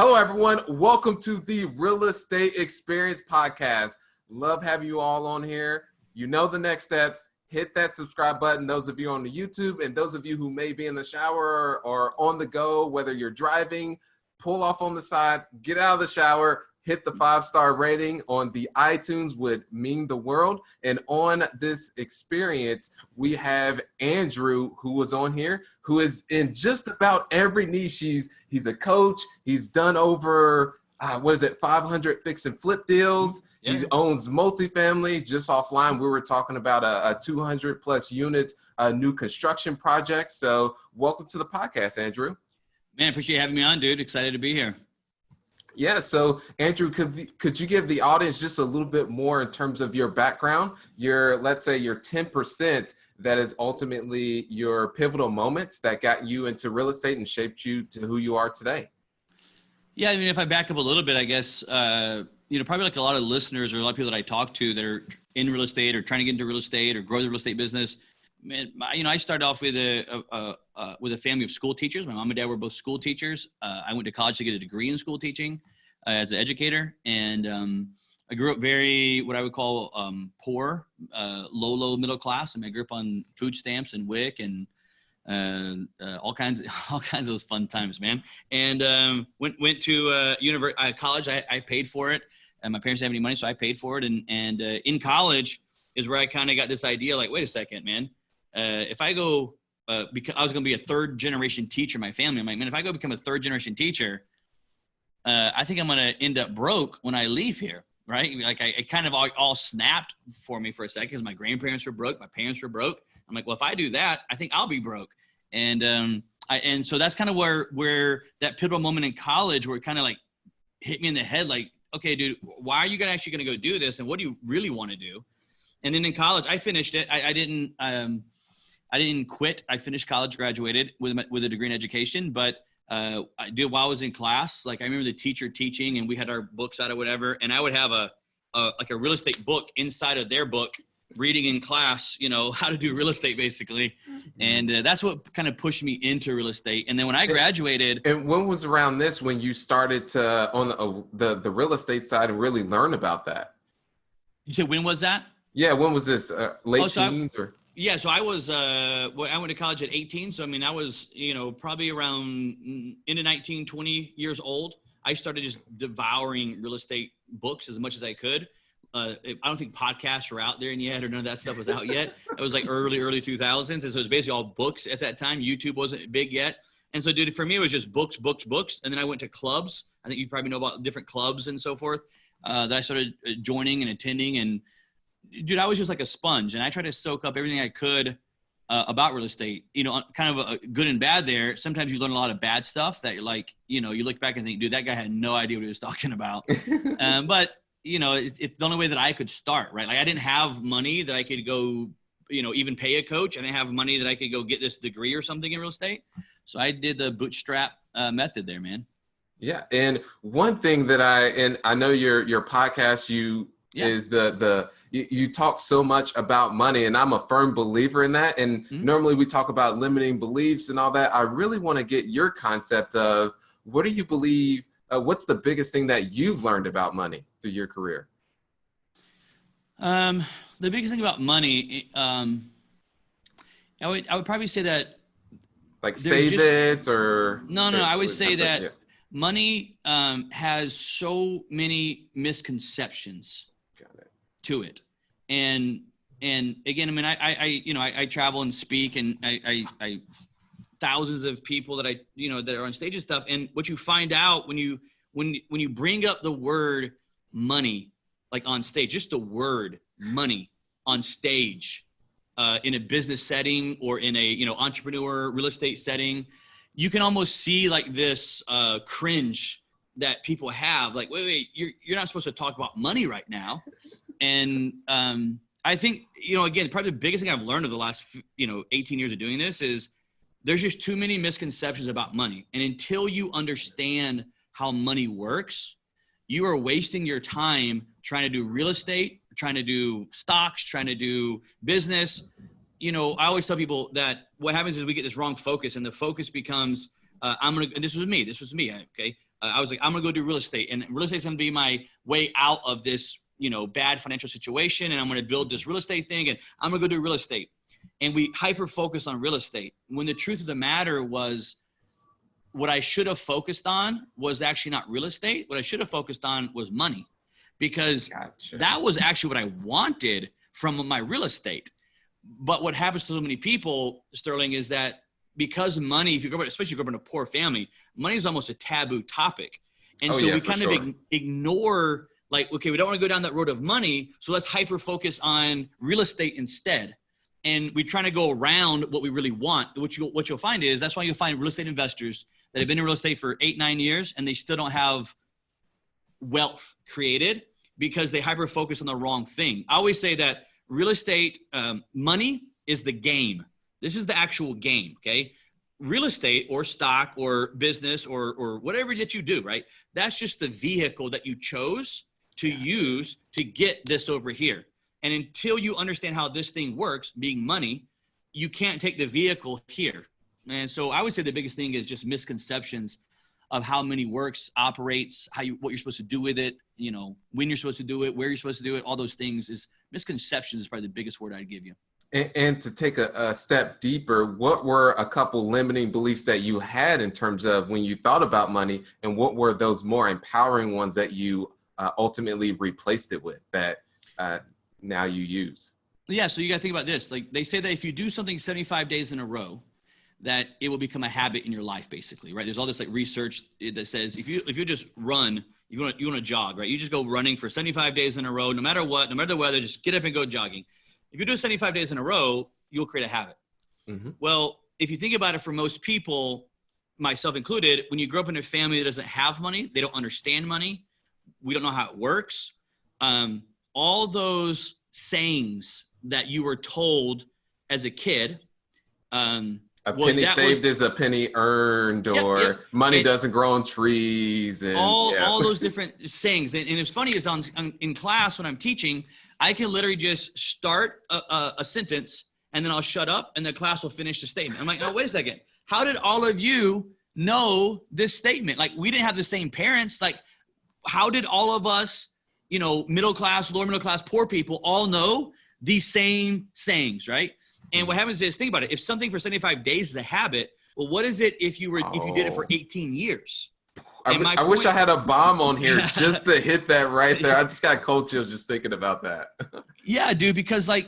Hello, everyone. Welcome to the Real Estate Experience Podcast. Love having you all on here. You know the next steps. Hit that subscribe button. Those of you on the YouTube and those of you who may be in the shower or on the go, whether you're driving, pull off on the side, get out of the shower, hit the 5-star rating on the iTunes would mean the world. And on this experience, we have Andrew, who was on here, who is in just about every niche. He's a coach. He's done over, 500 fix and flip deals. Yeah. He owns multifamily. Just offline, we were talking about a 200 plus unit new construction project. So welcome to the podcast, Andrew. Man, appreciate you having me on, dude. Excited to be here. Yeah. So Andrew, could you give the audience just a little bit more in terms of your background, let's say your 10% that is ultimately your pivotal moments that got you into real estate and shaped you to who you are today? Yeah. I mean, if I back up a little bit, I guess, probably like a lot of listeners or a lot of people that I talk to that are in real estate or trying to get into real estate or grow the real estate business. Man, I started off with a family of school teachers. My mom and dad were both school teachers. I went to college to get a degree in school teaching as an educator. And I grew up very, what I would call poor, low middle class. I mean, I grew up on food stamps and WIC and all kinds of those fun times, man. And went to college. I paid for it. And my parents didn't have any money, so I paid for it. And in college is where I kind of got this idea, like, wait a second, man. If I go, because I was going to be a third generation teacher in my family, I'm like, man, if I go become a third generation teacher, I think I'm going to end up broke when I leave here, right? Like it kind of all snapped for me for a second because my grandparents were broke, my parents were broke. I'm like, well, if I do that, I think I'll be broke. And so that's kind of where that pivotal moment in college where it kind of like hit me in the head, like, okay, dude, why are you actually going to go do this? And what do you really want to do? And then in college, I finished it. I didn't quit. I finished college, graduated with a degree in education, but I did while I was in class. Like I remember the teacher teaching and we had our books out or whatever. And I would have a real estate book inside of their book reading in class, how to do real estate basically. And that's what kind of pushed me into real estate. And then when I graduated. And when was around this when you started to on the real estate side and really learn about that? You said when was that? Yeah. When was this? Late teens or? Yeah. So I was, I went to college at 18. So, I mean, I was, probably around into 19, 20 years old. I started just devouring real estate books as much as I could. I don't think podcasts were out there yet or none of that stuff was out yet. It was like early 2000s. And so it was basically all books at that time. YouTube wasn't big yet. And so, dude, for me, it was just books. And then I went to clubs. I think you probably know about different clubs and so forth that I started joining and attending. And dude, I was just like a sponge and I tried to soak up everything I could about real estate, kind of a good and bad there. Sometimes you learn a lot of bad stuff that you're like, you look back and think, dude, that guy had no idea what he was talking about. But it's the only way that I could start, right? Like I didn't have money that I could go, even pay a coach. I didn't have money that I could go get this degree or something in real estate. So I did the bootstrap method there, man. Yeah. And one thing that I know your podcast, is you talk so much about money and I'm a firm believer in that. And normally we talk about limiting beliefs and all that. I really want to get your concept of what do you believe, what's the biggest thing that you've learned about money through your career? The biggest thing about money, I would probably say that. Like save it or? No, I would say that money has so many misconceptions to it. And again, I mean, I travel and speak and I thousands of people that that are on stage and stuff. And what you find out when you bring up the word money, like on stage, just the word money on stage, in a business setting or in a, entrepreneur real estate setting, you can almost see like this cringe that people have, like, wait, you're not supposed to talk about money right now. And I think, again, probably the biggest thing I've learned over the last, 18 years of doing this is there's just too many misconceptions about money. And until you understand how money works, you are wasting your time trying to do real estate, trying to do stocks, trying to do business, I always tell people that what happens is we get this wrong focus, and the focus becomes, and this was me. Okay. I was like, I'm going to go do real estate, and real estate is going to be my way out of this, bad financial situation. And I'm going to build this real estate thing, and I'm going to go do real estate. And we hyper focus on real estate, when the truth of the matter was, what I should have focused on was actually not real estate. What I should have focused on was money, because that was actually what I wanted from my real estate. But what happens to so many people, Sterling, is that because money, if you grow up, especially if you grow up in a poor family, money is almost a taboo topic. And so we kind of ignore, like, okay, we don't want to go down that road of money, so let's hyper focus on real estate instead. And we try to go around what we really want. What you'll find is, that's why you'll find real estate investors that have been in real estate for 8-9 years, and they still don't have wealth created because they hyper focus on the wrong thing. I always say that real estate, money is the game. This is the actual game, okay? Real estate or stock or business or whatever that you do, right? That's just the vehicle that you chose to use to get this over here. And until you understand how this thing works, being money, you can't take the vehicle here. And so I would say the biggest thing is just misconceptions of how money works, operates, what you're supposed to do with it, when you're supposed to do it, where you're supposed to do it, all those things. Is misconceptions is probably the biggest word I'd give you. And to take a step deeper, what were a couple limiting beliefs that you had in terms of when you thought about money, and what were those more empowering ones that you ultimately replaced it with that now you use? Yeah, so you got to think about this. Like, they say that if you do something 75 days in a row, that it will become a habit in your life, basically, right? There's all this like research that says if you just run, you want to jog, right? You just go running for 75 days in a row, no matter what, no matter the weather, just get up and go jogging. If you do it 75 days in a row, you'll create a habit. Mm-hmm. Well, if you think about it, for most people, myself included, when you grow up in a family that doesn't have money, they don't understand money, we don't know how it works. All those sayings that you were told as a kid, a penny saved is a penny earned, or money doesn't grow on trees, and all those different sayings. And it's funny is in class when I'm teaching, I can literally just start a sentence, and then I'll shut up, and the class will finish the statement. I'm like, no, wait a second. How did all of you know this statement? Like, we didn't have the same parents. Like, how did all of us, middle class, lower middle class, poor people all know these same sayings, right? And what happens is, think about it. If something for 75 days is a habit, well, what is it if you did it for 18 years? I wish I had a bomb on here just to hit that right there. I just got cold chills just thinking about that. Yeah, dude, because like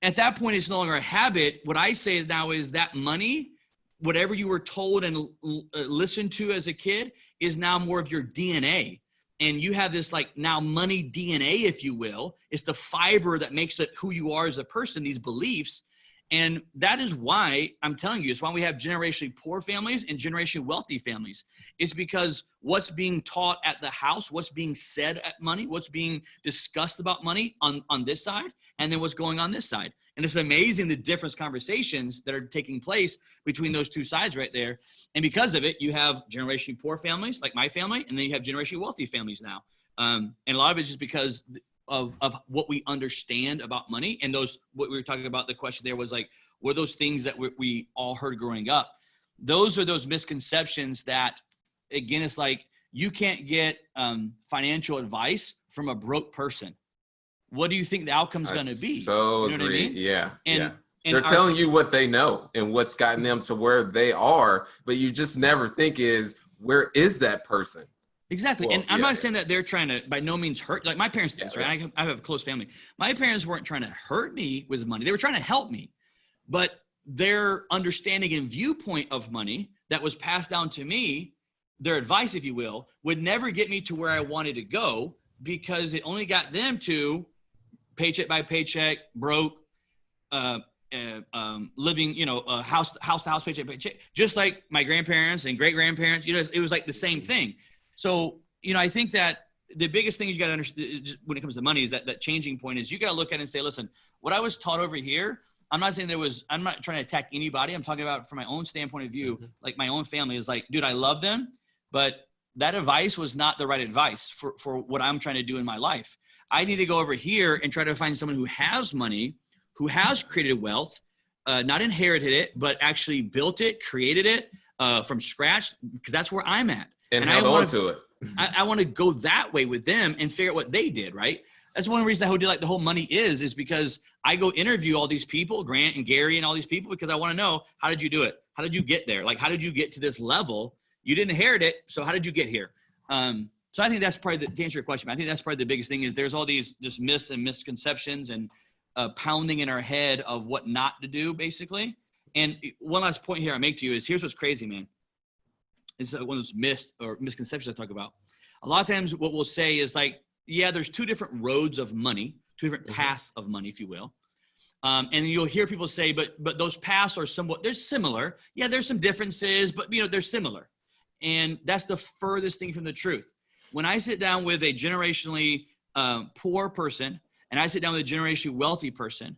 at that point, it's no longer a habit. What I say now is that money, whatever you were told and listened to as a kid, is now more of your DNA. And you have this like now money DNA, if you will. It's the fiber that makes it who you are as a person, these beliefs. And that is why I'm telling you, it's why we have generationally poor families and generationally wealthy families. It's because what's being taught at the house, what's being said at money, what's being discussed about money on this side, and then what's going on this side. And it's amazing the different conversations that are taking place between those two sides right there. And because of it, you have generationally poor families like my family, and then you have generationally wealthy families now. And a lot of it's just because of what we understand about money. And those, what we were talking about, the question there was like, were those things that we all heard growing up? Those are those misconceptions that, again, it's like, you can't get financial advice from a broke person. What do you think the outcome's going to be? So you know agree. What I mean? Yeah. And they're telling you what they know and what's gotten them to where they are, but you just never think is, where is that person? Exactly. Well, and I'm not saying that they're trying to by no means hurt. Like my parents did, right? I have a close family. My parents weren't trying to hurt me with money. They were trying to help me. But their understanding and viewpoint of money that was passed down to me, their advice, if you will, would never get me to where I wanted to go, because it only got them to paycheck by paycheck, broke, living, house to house, paycheck by paycheck, just like my grandparents and great grandparents. It was like the same thing. So, I think that the biggest thing you got to understand when it comes to money is that changing point is you got to look at it and say, listen, what I was taught over here, I'm not saying I'm not trying to attack anybody. I'm talking about from my own standpoint of view, like my own family is like, dude, I love them, but that advice was not the right advice for what I'm trying to do in my life. I need to go over here and try to find someone who has money, who has created wealth, not inherited it, but actually built it, created it from scratch, because that's where I'm at. And held on to it. I want to go that way with them and figure out what they did, right? That's one reason I do like the whole money is because I go interview all these people, Grant and Gary and all these people, because I want to know, how did you do it? How did you get there? Like, how did you get to this level? You didn't inherit it, so how did you get here? So I think that's probably, to answer your question, I think that's probably the biggest thing is there's all these just myths and misconceptions and pounding in our head of what not to do, basically. And one last point here I make to you is, here's what's crazy, man. It's one of those myths or misconceptions I talk about. A lot of times what we'll say is like, yeah, there's two different roads of money, two different paths of money, if you will. And you'll hear people say, but those paths are somewhat, they're similar. Yeah, there's some differences, but they're similar. And that's the furthest thing from the truth. When I sit down with a generationally poor person and I sit down with a generationally wealthy person,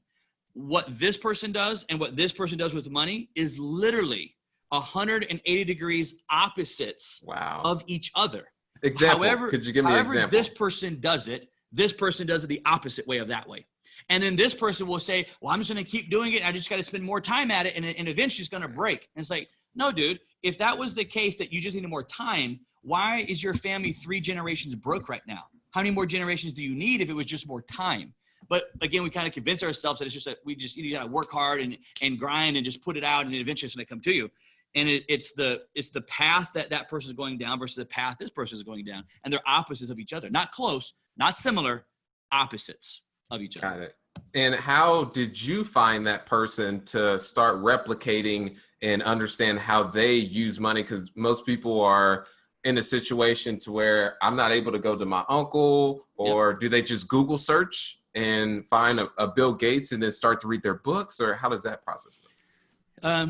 what this person does and what this person does with money is literally 180 degrees opposites of each other. Example, could you give me an example? This person does it the opposite way of that way. And then this person will say, well, I'm just going to keep doing it. I just got to spend more time at it. And eventually it's going to break. And it's like, no, dude, if that was the case that you just needed more time, why is your family 3 generations broke right now? How many more generations do you need if it was just more time? But again, we kind of convince ourselves that it's just that you got to work hard and grind and just put it out, and eventually it's going to come to you. And it's the path that person is going down versus the path this person is going down. And they're opposites of each other. Not close, not similar, opposites of each other. Got it. And how did you find that person to start replicating and understand how they use money? Because most people are in a situation to where I'm not able to go to my uncle, or do they just Google search and find a Bill Gates and then start to read their books? Or how does that process work?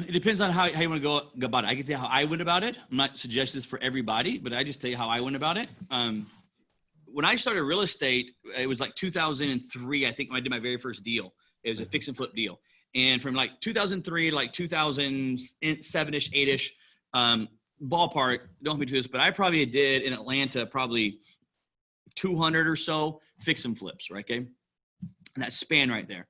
It depends on how you want to go about it. I can tell you how I went about it. I'm not suggesting this for everybody, but I just tell you how I went about it. When I started real estate, it was like 2003, I think, when I did my very first deal. It was a fix and flip deal. And from like 2003 to like 2007-ish, 8-ish, ballpark, don't hold me to this, but I probably did in Atlanta probably 200 or so fix and flips, right? Okay. And that span right there,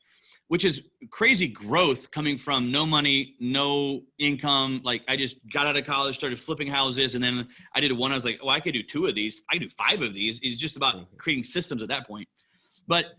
which is crazy growth coming from no money, no income. Like, I just got out of college, started flipping houses. And then I did one. I was like, oh, I could do 2 of these. I could do 5 of these. It's just about creating systems at that point. But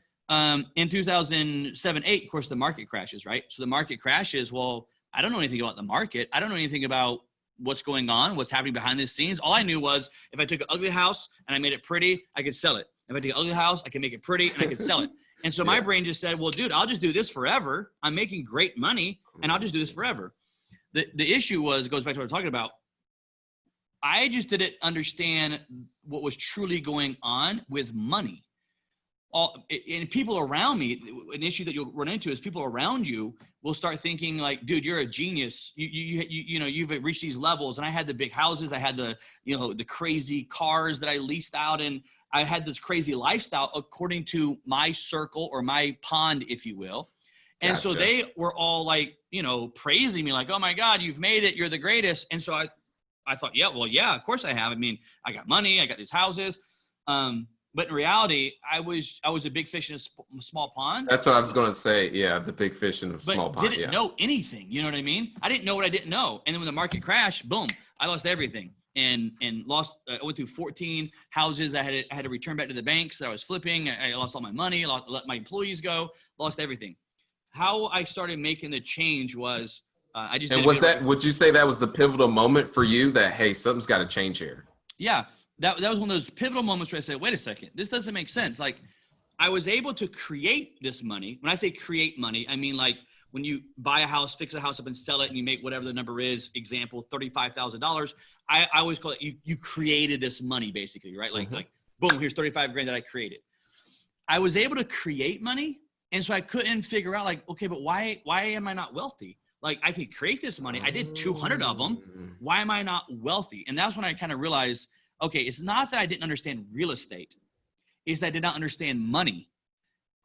in 2007, 8, of course, the market crashes, right? So the market crashes. Well, I don't know anything about the market. I don't know anything about what's going on, what's happening behind the scenes. All I knew was if I took an ugly house and I made it pretty, I could sell it. If I take an ugly house, I can make it pretty and I could sell it. And so my brain just said, well, dude, I'll just do this forever. I'm making great money and I'll just do this forever. The issue goes back to what we're talking about. I just didn't understand what was truly going on with money. And people around me, an issue that you'll run into is people around you will start thinking like, dude, you're a genius. You've reached these levels. And I had the big houses. I had the crazy cars that I leased out. And I had this crazy lifestyle according to my circle or my pond, if you will. And Gotcha. So they were all like, praising me like, oh my God, you've made it. You're the greatest. And so I thought, yeah, of course I have. I mean, I got money, I got these houses. But in reality, I was a big fish in a small pond. That's what I was going to say. Yeah, the big fish in a small pond. Didn't know anything. You know what I mean? I didn't know what I didn't know. And then when the market crashed, boom, I lost everything and lost. I went through 14 houses. I had to return back to the banks that I was flipping. I lost all my money. Let my employees go. Lost everything. How I started making the change was I just. And was that? Would you say that was the pivotal moment for you? That hey, something's got to change here. Yeah. That was one of those pivotal moments where I said, wait a second, this doesn't make sense. Like, I was able to create this money. When I say create money, I mean like when you buy a house, fix a house up and sell it and you make whatever the number is, example, $35,000. I always call it, you created this money basically, right? Like boom, here's 35 grand that I created. I was able to create money. And so I couldn't figure out like, okay, but why am I not wealthy? Like I could create this money. I did 200 of them. Why am I not wealthy? And that's when I kind of realized, okay, it's not that I didn't understand real estate. It's that I did not understand money.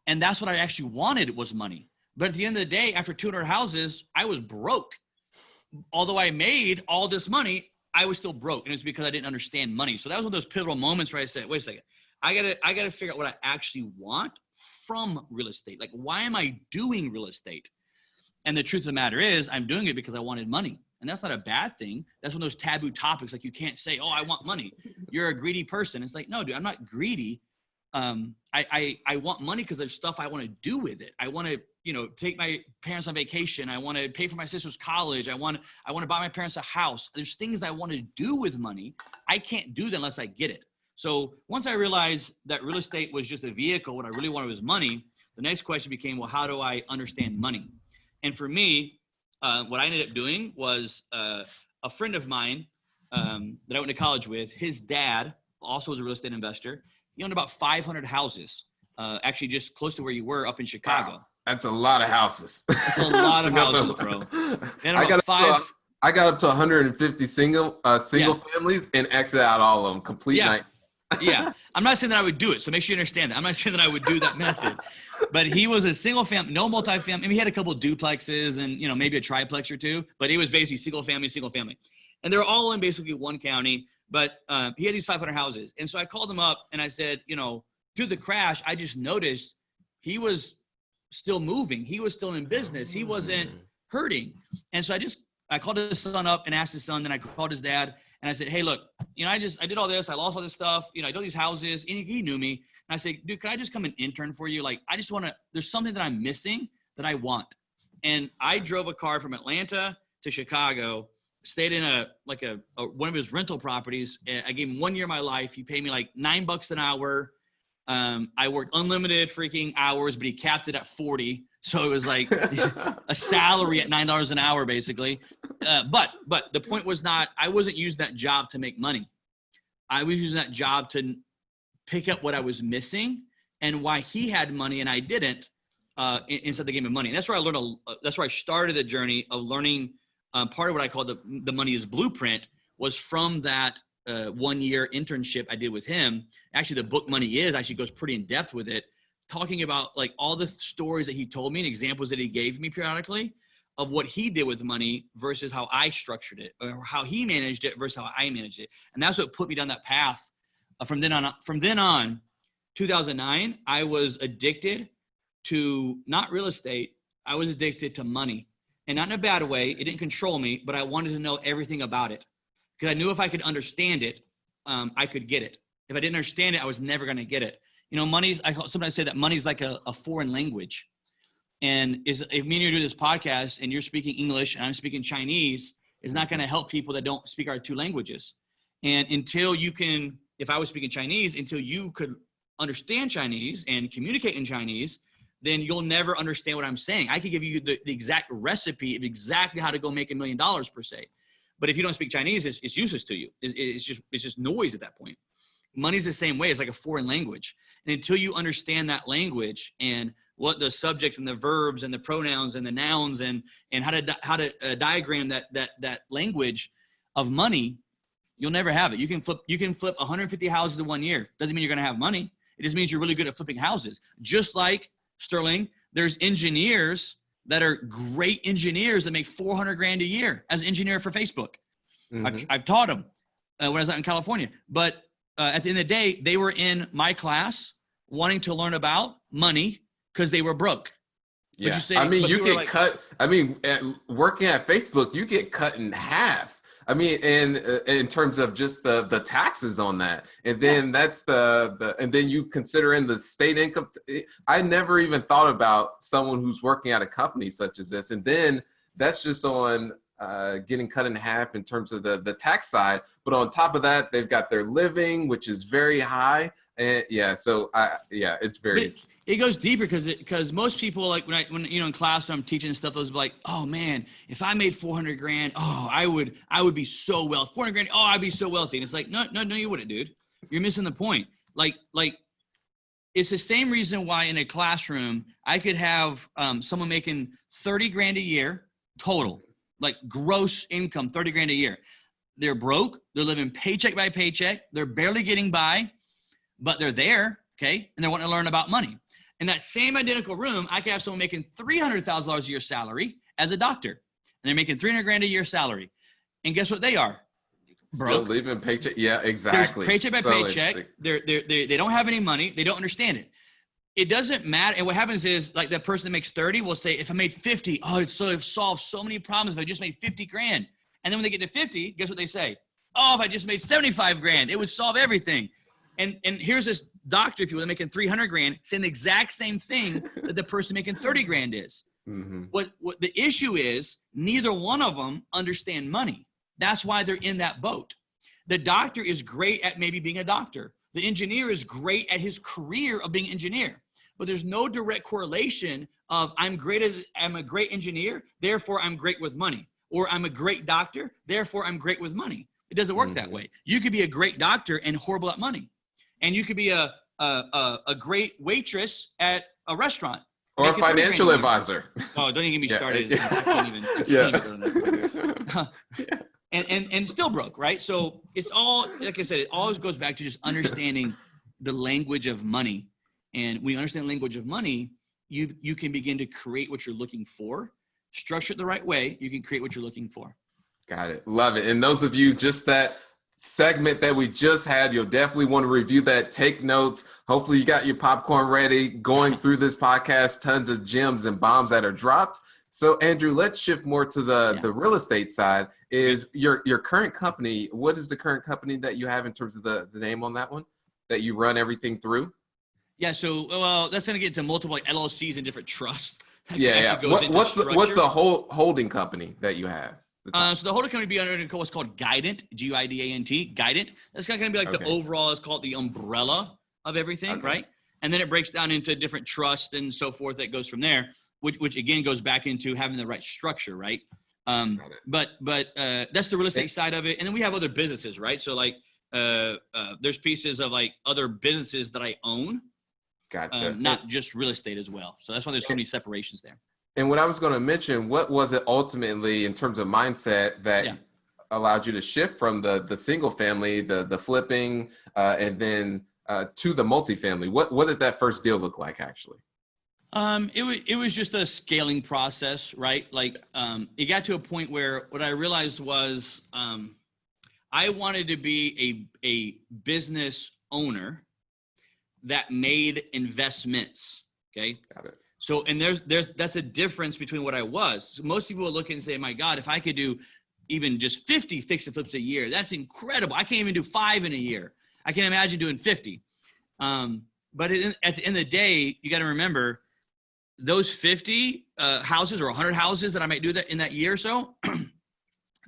And that's what I actually wanted was money. But at the end of the day, after 200 houses, I was broke. Although I made all this money, I was still broke. And it's because I didn't understand money. So that was one of those pivotal moments where I said, wait a second, I gotta figure out what I actually want from real estate. Like, why am I doing real estate? And the truth of the matter is I'm doing it because I wanted money. And that's not a bad thing. That's one of those taboo topics. Like you can't say, oh, I want money. You're a greedy person. It's like, no, dude, I'm not greedy. I want money because there's stuff I want to do with it. I want to, take my parents on vacation. I want to pay for my sister's college. I want to buy my parents a house. There's things I want to do with money. I can't do that unless I get it. So once I realized that real estate was just a vehicle, what I really wanted was money, the next question became, well, how do I understand money? And for me, what I ended up doing was a friend of mine that I went to college with, his dad also was a real estate investor. He owned about 500 houses, actually just close to where you were up in Chicago. Wow. That's a lot of houses. That's a lot of houses, bro. I got up to 150 single families and exited out all of them. Complete night. Yeah. I'm not saying that I would do it. So make sure you understand that. I'm not saying that I would do that method. But he was a single family, no multifamily. I mean, he had a couple of duplexes and, maybe a triplex or two, but he was basically single family. And they're all in basically one county, but he had these 500 houses. And so I called him up and I said, through the crash, I just noticed he was still moving. He was still in business. He wasn't hurting. And so I called his son up and asked his son, then I called his dad and I said, hey, look, I did all this. I lost all this stuff. I built these houses. And he knew me. And I said, dude, could I just come and intern for you? Like, I just want to, there's something that I'm missing that I want. And I drove a car from Atlanta to Chicago, stayed in one of his rental properties. I gave him 1 year of my life. He paid me like $9 an hour. I worked unlimited freaking hours, but he capped it at 40. So it was like a salary at $9 an hour, basically. But the point was not, I wasn't using that job to make money. I was using that job to pick up what I was missing and why he had money and I didn't, inside the game of money. And that's where I learned, that's where I started the journey of learning. Part of what I call the money is blueprint was from that 1 year internship I did with him. Actually, the book Money Is actually goes pretty in depth with it, talking about like all the stories that he told me and examples that he gave me periodically of what he did with money versus how I structured it or how he managed it versus how I managed it. And that's what put me down that path. From then on, 2009, I was addicted to not real estate. I was addicted to money, and not in a bad way. It didn't control me, but I wanted to know everything about it because I knew if I could understand it, I could get it. If I didn't understand it, I was never going to get it. I sometimes say that money's like a foreign language. And if me and you do this podcast and you're speaking English and I'm speaking Chinese, it's not going to help people that don't speak our two languages. And if I was speaking Chinese, until you could understand Chinese and communicate in Chinese, then you'll never understand what I'm saying. I could give you the exact recipe of exactly how to go make $1 million per se. But if you don't speak Chinese, it's useless to you. It's just noise at that point. Money's the same way. It's like a foreign language. And until you understand that language and what the subjects and the verbs and the pronouns and the nouns and how to diagram that language of money, you'll never have it. You can flip 150 houses in 1 year. Doesn't mean you're going to have money. It just means you're really good at flipping houses. Just like Sterling, there's engineers that are great engineers that make $400,000 a year as an engineer for Facebook. Mm-hmm. I've taught them when I was out in California. But at the end of the day, they were in my class wanting to learn about money because they were broke. Yeah, you get cut. Working at Facebook, you get cut in half. In terms of just the taxes on that, and then that's and then you consider in the state income. I never even thought about someone who's working at a company such as this, and then that's just on getting cut in half in terms of the tax side. But on top of that, they've got their living, which is very high. And it's very interesting. It goes deeper because most people, like when in class when I'm teaching and stuff, those like, oh man, if I made $400,000, oh I would be so wealthy. $400,000, oh I'd be so wealthy. And it's like no you wouldn't, dude. You're missing the point. Like it's the same reason why in a classroom I could have someone making $30,000 a year total, like gross income, $30,000 a year. They're broke. They're living paycheck by paycheck. They're barely getting by. But they're there, okay? And they're wanting to learn about money. In that same identical room, I could have someone making $300,000 a year salary as a doctor. And they're making $300,000 a year salary. And guess what they are? Broke. Still living paycheck. Yeah, exactly. There's paycheck by paycheck. They don't have any money. They don't understand it. it doesn't matter. And what happens is like that person that makes 30 will say, if I made 50, it solved so many problems. If I just made 50 grand. And then when they get to 50, guess what they say? Oh, if I just made 75 grand, it would solve everything. And here's this doctor, if you will, making 300 grand, saying the exact same thing that the person making 30 grand is. Mm-hmm. What the issue is, neither one of them understand money. That's why they're in that boat. The doctor is great at maybe being a doctor. The engineer is great at his career of being an engineer, but there's no direct correlation of I'm a great engineer, therefore I'm great with money, or I'm a great doctor, therefore I'm great with money. It doesn't work that way. You could be a great doctor and horrible at money, and you could be a great waitress at a restaurant or a financial advisor. Oh, don't even get me started. I can't even go to that. And still broke, right? So it's all, like I said, it always goes back to just understanding the language of money. And when you understand the language of money, you can begin to create what you're looking for. Structure it the right way, you can create what you're looking for. Got it. Love it. And those of you, just that segment that we just had, you'll definitely want to review that. Take notes. Hopefully you got your popcorn ready. Going through this podcast, tons of gems and bombs that are dropped. So Andrew, let's shift more to the real estate side. Is your current company, what is the current company that you have in terms of the name on that one that you run everything through? Yeah, so well, that's going to get to multiple like LLCs and different trusts. What's the whole holding company that you have? So the holding company be under what's called Guidant, Guidant. Guidant. That's going to be like the overall, it's called the umbrella of everything, right? And then it breaks down into different trusts and so forth that goes from there, which again goes back into having the right structure, right? But that's the real estate side of it. And then we have other businesses, right? So like there's pieces of like other businesses that I own. Gotcha. Not just real estate as well. So that's why there's so many separations there. And what I was going to mention, what was it ultimately in terms of mindset that allowed you to shift from the single family, the flipping, and then to the multifamily? What did that first deal look like actually? It was just a scaling process, right? Like it got to a point where what I realized was I wanted to be a business owner that made investments. Okay. Got it. So, and that's a difference between what I was. So most people will look and say, my God, if I could do even just 50 fix and flips a year, that's incredible. I can't even do 5 in a year. I can't imagine doing 50. But at the end of the day, you got to remember those 50 houses or 100 houses that I might do that in that year or so,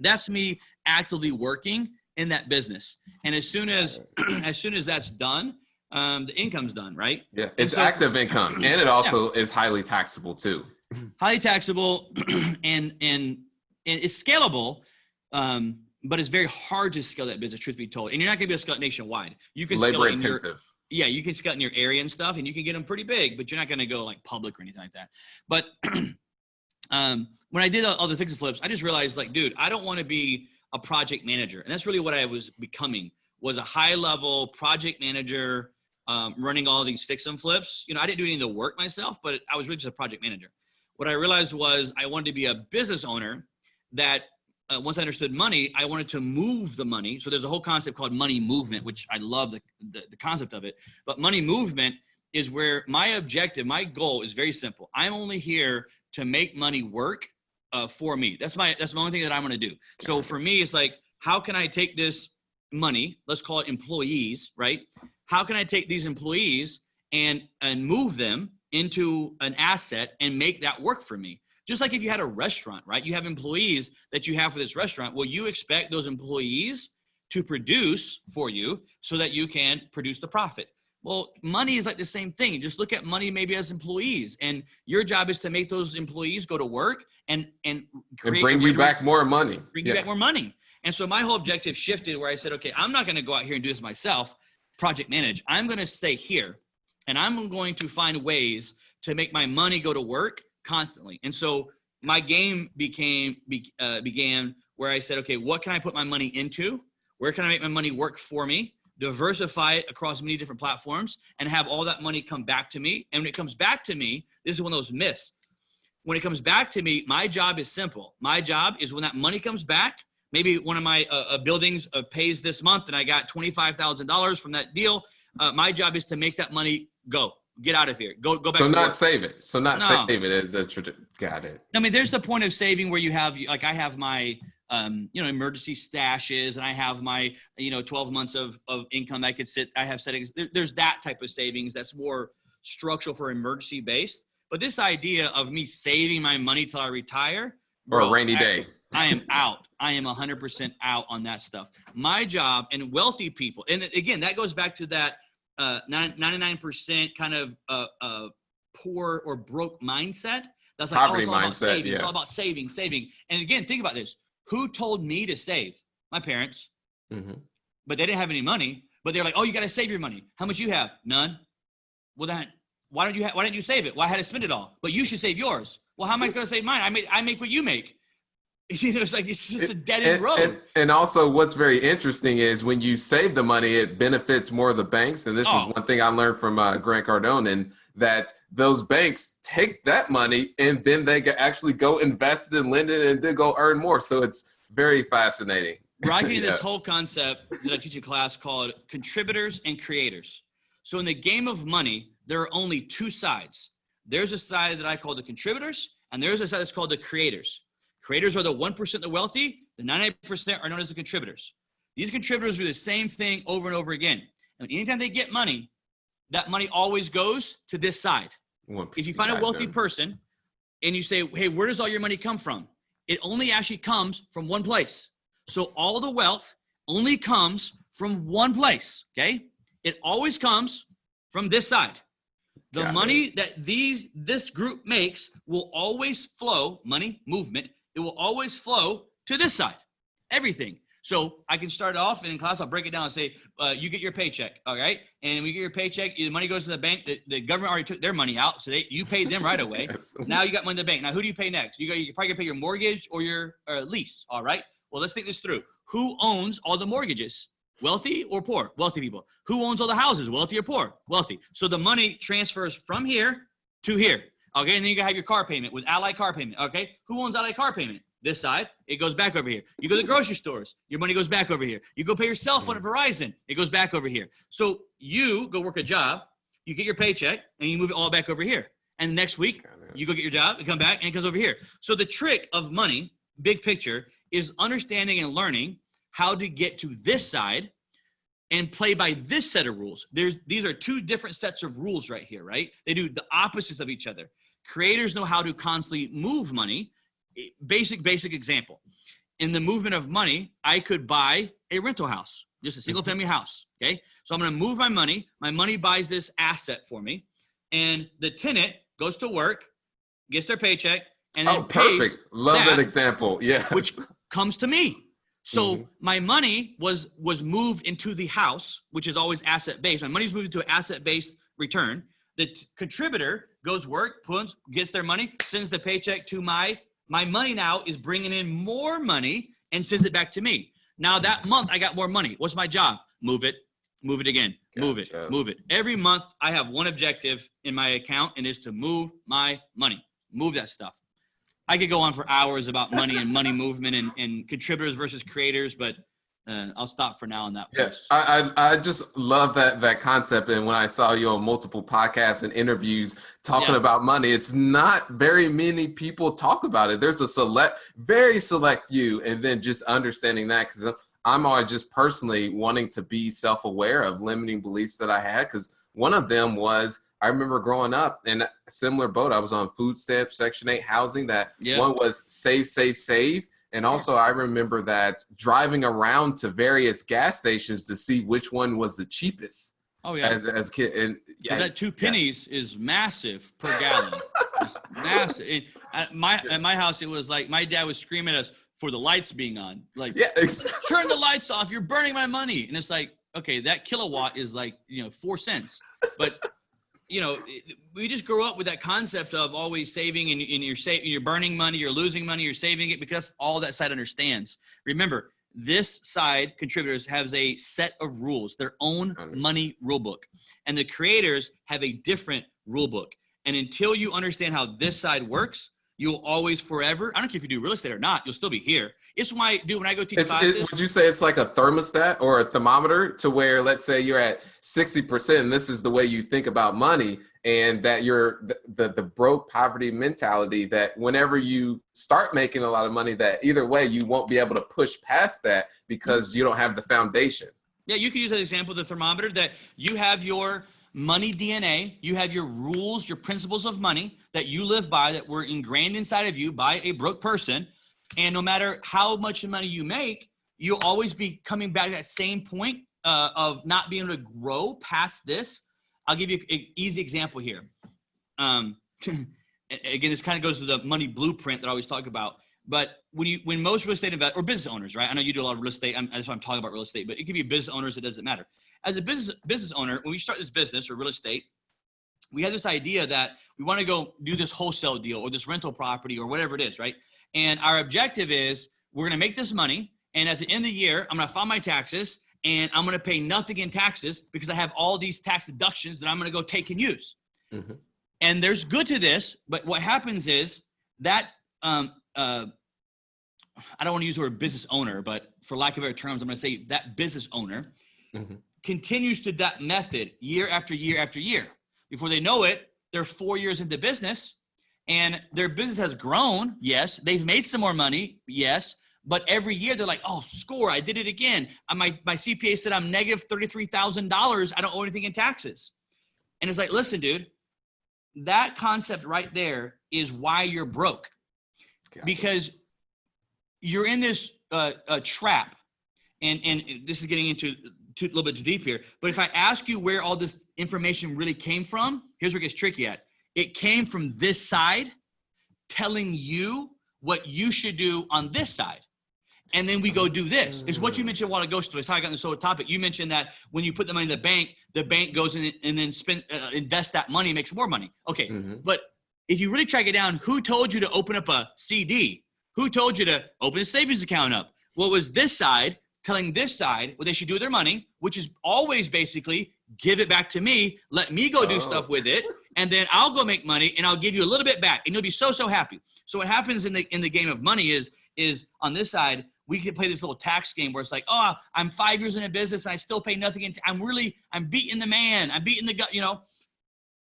that's me actively working in that business. And as soon as that's done, the income's done, right? Yeah, it's active income, and it also is highly taxable too. Highly taxable, and it's scalable, but it's very hard to scale that business, truth be told. And you're not going to be able to scale it nationwide. You can labor intensive. You can scale it in your area and stuff, and you can get them pretty big, but you're not going to go like public or anything like that. But when I did all the fix and flips, I just realized, like, dude, I don't want to be a project manager, and that's really what I was becoming, was a high level project manager. Running all these fix and flips. I didn't do any of the work myself, but I was really just a project manager. What I realized was I wanted to be a business owner that once I understood money, I wanted to move the money. So there's a whole concept called money movement, which I love the concept of it. But money movement is where my objective, my goal is very simple. I'm only here to make money work for me. That's the only thing that I'm going to do. So for me, it's like, how can I take this money, let's call it employees, right? How can I take these employees and move them into an asset and make that work for me? Just like if you had a restaurant, right? You have employees that you have for this restaurant. Well, you expect those employees to produce for you so that you can produce the profit. Well, money is like the same thing. Just look at money maybe as employees, and your job is to make those employees go to work and bring you back more money. Bring you back more money. And so my whole objective shifted where I said, okay, I'm not going to go out here and do this myself, project manage. I'm going to stay here, and I'm going to find ways to make my money go to work constantly. And so my game began where I said, okay, what can I put my money into? Where can I make my money work for me? Diversify it across many different platforms and have all that money come back to me. And when it comes back to me, this is one of those myths. When it comes back to me, my job is simple. My job is when that money comes back, maybe one of my buildings pays this month and I got $25,000 from that deal. My job is to make that money go. Get out of here. Go back So to not work. save it. So not No. save it as a got it. I mean, there's the point of saving where you have, like, I have my, emergency stashes, and I have my, 12 months of income I could I have settings. There's that type of savings that's more structural for emergency based. But this idea of me saving my money till I retire, bro, Or a rainy day. I am out. I am 100% out on that stuff. My job, and wealthy people, and again, that goes back to that 99% kind of poor or broke mindset. That's like, Poverty it's all about mindset, saving. yeah. It's all about saving. And again, think about this. Who told me to save? My parents. Mm-hmm. But they didn't have any money. But they're like, oh, you got to save your money. How much you have? None. Well, then why didn't you save it? Well, I had to spend it all. But you should save yours. Well, how am I going to save mine? I make what you make. It's like, it's just a dead end road. And also what's very interesting is when you save the money, it benefits more of the banks. And this is one thing I learned from Grant Cardone, and that those banks take that money and then they actually go invest it and lend it and then go earn more. So it's very fascinating. We're getting this whole concept that I teach in class called contributors and creators. So in the game of money, there are only two sides. There's a side that I call the contributors, and there's a side that's called the creators. Creators are the 1% the wealthy. The 98% are known as the contributors. These contributors do the same thing over and over again. And anytime they get money, that money always goes to this side. If you find a wealthy person and you say, hey, where does all your money come from? It only actually comes from one place. So all the wealth only comes from one place, okay? It always comes from this side. The money that this group makes will always flow, money, movement, it will always flow to this side, everything. So I can start off, and in class, I'll break it down and say, you get your paycheck, all right? And when you get your paycheck, the money goes to the bank. The government already took their money out, so you paid them right away. Now you got money in the bank. Now, who do you pay next? You're probably going to pay your mortgage or your lease, all right? Well, let's think this through. Who owns all the mortgages? Wealthy or poor? Wealthy people. Who owns all the houses? Wealthy or poor? Wealthy. So the money transfers from here to here, okay? And then you have your car payment with Ally car payment, okay? Who owns Ally car payment? This side, it goes back over here. You go to the grocery stores, your money goes back over here. You go pay your cell phone at Verizon, it goes back over here. So you go work a job, you get your paycheck, and you move it all back over here. And next week, you go get your job, it comes back, and it comes over here. So the trick of money, big picture, is understanding and learning how to get to this side and play by this set of rules. These are two different sets of rules right here, right? They do the opposites of each other. Creators know how to constantly move money. Basic example. In the movement of money, I could buy a rental house, just a single family house, okay? So I'm going to move my money. My money buys this asset for me, and the tenant goes to work, gets their paycheck, and then perfect. Love that example. Yeah. Which comes to me. So my money was moved into the house, which is always asset-based. My money is moved into an asset-based return. The contributor goes work, gets their money, sends the paycheck to my money now is bringing in more money and sends it back to me. Now that month I got more money. What's my job? Move it again, move it. Every month I have one objective in my account, and it's to move my money, move that stuff. I could go on for hours about money and money movement and contributors versus creators, but I'll stop for now on that. Yes, I just love that concept. And when I saw you on multiple podcasts and interviews talking about money, it's not very many people talk about it. There's a very select few, and then just understanding that, because I'm always just personally wanting to be self-aware of limiting beliefs that I had. Because one of them was, I remember growing up in a similar boat. I was on food stamps, Section 8 housing. One was save. And also I remember that driving around to various gas stations to see which one was the cheapest. Oh yeah. As a kid. And that 2 pennies is massive per gallon. It's massive. At my house, it was like my dad was screaming at us for the lights being on. Like, turn the lights off. You're burning my money. And it's like, okay, that kilowatt is like, 4 cents. But we just grow up with that concept of always saving, and you're burning money, you're losing money, you're saving it, because all that side understands. Remember, this side, contributors, has a set of rules, their own money rule book, and the creators have a different rule book. And until you understand how this side works, you'll always forever, I don't care if you do real estate or not, you'll still be here. It's why, when I go teach classes. Would you say it's like a thermostat or a thermometer, to where, let's say you're at 60% and this is the way you think about money, and that you're the broke poverty mentality, that whenever you start making a lot of money, that either way you won't be able to push past that because you don't have the foundation. Yeah, you can use that example of the thermometer, that you have your money DNA, you have your rules, your principles of money that you live by, that were ingrained inside of you by a broke person. And no matter how much money you make, you'll always be coming back to that same point of not being able to grow past this. I'll give you an easy example here. Again, this kind of goes to the money blueprint that I always talk about. But when most real estate investors or business owners, right? I know you do a lot of real estate. That's why I'm talking about real estate, but it could be business owners. It doesn't matter. As a business owner, when we start this business or real estate, we have this idea that we want to go do this wholesale deal or this rental property or whatever it is, right? And our objective is we're going to make this money. And at the end of the year, I'm going to file my taxes and I'm going to pay nothing in taxes because I have all these tax deductions that I'm going to go take and use. Mm-hmm. And there's good to this, but what happens is that, I don't want to use the word business owner, but for lack of better terms, I'm going to say that business owner continues to that method year after year after year. Before they know it, they're 4 years into business and their business has grown. Yes. They've made some more money. Yes. But every year they're like, oh, score, I did it again. My CPA said I'm negative $33,000. I don't owe anything in taxes. And it's like, listen, dude, that concept right there is why you're broke. Because you're in this trap. And this is getting into a little bit too deep here. But if I ask you where all this information really came from, here's where it gets tricky at. It came from this side telling you what you should do on this side. And then we go do this. It's what you mentioned a while ago. It's how I got into the topic. You mentioned that when you put the money in the bank goes in and then invest that money, makes more money. Okay, but if you really track it down, who told you to open up a CD? Who told you to open a savings account up? Well, it was this side telling this side what they should do with their money, which is always basically give it back to me, let me go do stuff with it, and then I'll go make money and I'll give you a little bit back and you'll be so happy. So what happens in the game of money is on this side, we can play this little tax game where it's like, oh, I'm 5 years in a business and I still pay nothing. I'm beating the man. I'm beating the gut, you know.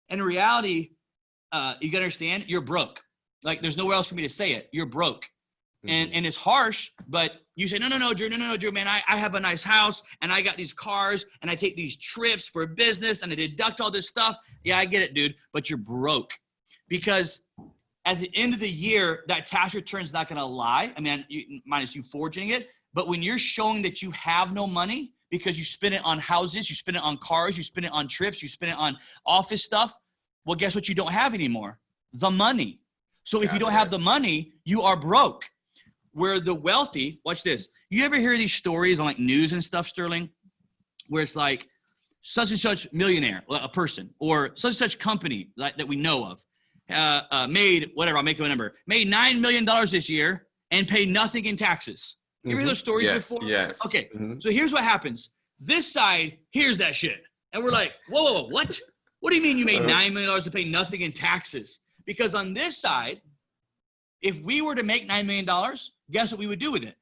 And in reality, you gotta understand, you're broke. Like there's nowhere else for me to say it. You're broke. And it's harsh, but you say, no, Drew, man, I have a nice house and I got these cars and I take these trips for business and I deduct all this stuff. Yeah, I get it, dude, but you're broke because at the end of the year, that tax return is not going to lie. I mean, minus you forging it. But when you're showing that you have no money because you spend it on houses, you spend it on cars, you spend it on trips, you spend it on office stuff, well, guess what you don't have anymore? The money. So if you don't have the money, you are broke. Where the wealthy, watch this. You ever hear these stories on like news and stuff, Sterling, where it's like such and such millionaire, a person, or such and such company that we know of, made, whatever, I'll make a number, made $9 million this year and paid nothing in taxes. You ever hear those stories before? Yes. Okay, so here's what happens. This side hears that shit. And we're like, whoa, what? What do you mean you made $9 million to pay nothing in taxes? Because on this side, if we were to make $9 million, guess what we would do with it?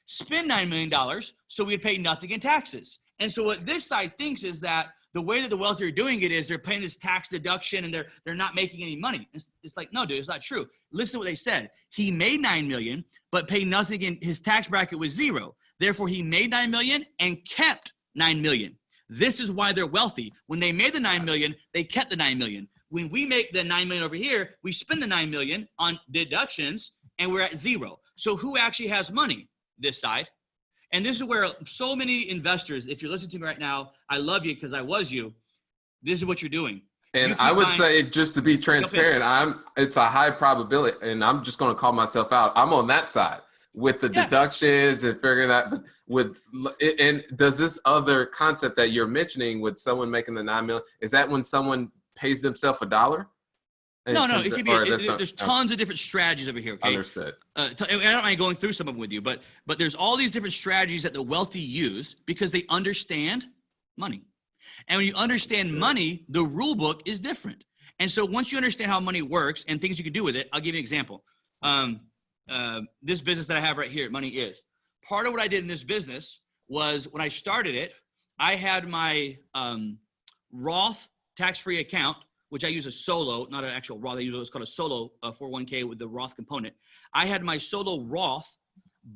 Spend $9 million so we'd pay nothing in taxes. And so what this side thinks is that the way that the wealthy are doing it is they're paying this tax deduction and they're not making any money. It's like, no, dude, it's not true. Listen to what they said. He made $9 million, but paid nothing in his tax bracket was zero. Therefore, he made $9 million and kept $9 million. This is why they're wealthy. When they made the $9 million, they kept the $9 million. When we make the $9 million over here, we spend the $9 million on deductions and we're at zero. So who actually has money? This side. And this is where so many investors, if you're listening to me right now, I love you because I was you. This is what you're doing. And I would say, just to be transparent, it's a high probability, and I'm just going to call myself out. I'm on that side with the deductions and figuring that and does this other concept that you're mentioning with someone making the $9 million, is that when someone pays themselves $1? No, it could be. There's tons of different strategies over here. Okay, understood. I don't mind going through some of them with you, but there's all these different strategies that the wealthy use because they understand money. And when you understand money, the rule book is different. And so once you understand how money works and things you can do with it, I'll give you an example. This business that I have right here, Money Is. Part of what I did in this business was when I started it, I had my Roth tax-free account which I use a solo, not an actual Roth. I use what's called a solo 401k with the Roth component. I had my solo Roth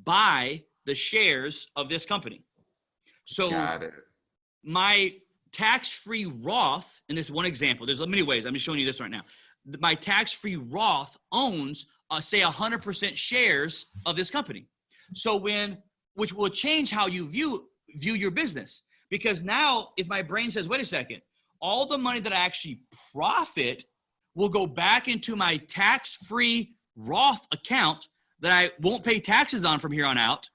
buy the shares of this company. So Got it. my tax-free Roth, and this is one example, there's many ways, I'm just showing you this right now. My tax-free Roth owns, say 100% shares of this company. So which will change how you view your business. Because now if my brain says, wait a second, all the money that I actually profit will go back into my tax-free Roth account that I won't pay taxes on from here on out.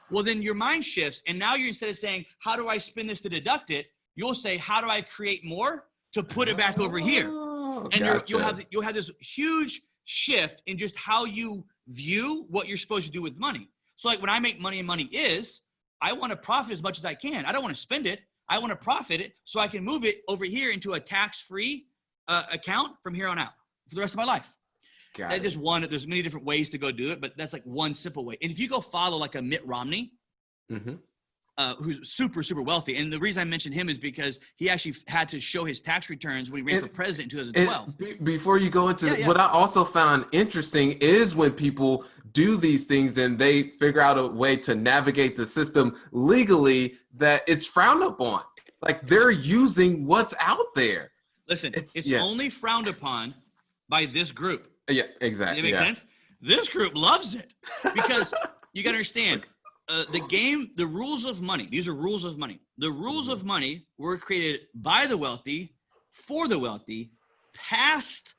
Well, then your mind shifts. And now you're, instead of saying, how do I spend this to deduct it? You'll say, how do I create more to put it back over here? And gotcha. you'll have this huge shift in just how you view what you're supposed to do with money. So like when I make money and money is, I want to profit as much as I can. I don't want to spend it. I want to profit it so I can move it over here into a tax-free account from here on out for the rest of my life. That's just one. There's many different ways to go do it, but that's like one simple way. And if you go follow like a Mitt Romney, who's super, super wealthy. And the reason I mentioned him is because he actually had to show his tax returns when he ran for president in 2012. Before you go into what I also found interesting is when people do these things and they figure out a way to navigate the system legally that it's frowned upon. Like they're using what's out there. Listen, it's only frowned upon by this group. Yeah, exactly. Does that make sense? This group loves it because you got to understand the rules of money. These are rules of money. The rules of money were created by the wealthy, for the wealthy, passed